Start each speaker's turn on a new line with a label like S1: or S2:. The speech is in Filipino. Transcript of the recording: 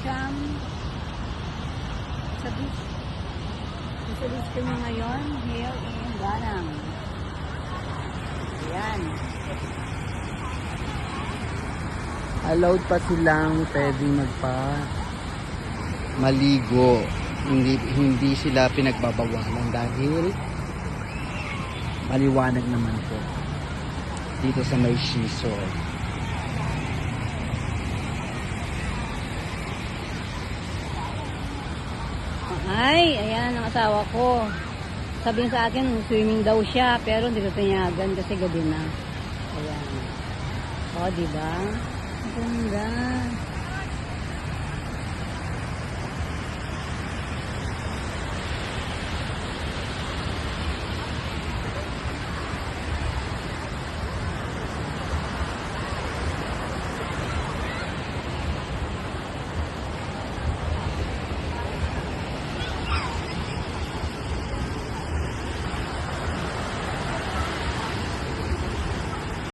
S1: Cham. Sa beach. Sa beach kami ngayon. Here in Ganang. Ayan.
S2: Allowed pa silang pwedeng maligo. Hindi sila pinagbabawalan dahil maliwanag naman po dito sa may seashore.
S1: Ay, ayan ang asawa ko. Sabihin sa akin, swimming daw siya, pero hindi ko tinyagan kasi gabi na. Ayan. O, diba? Ganda.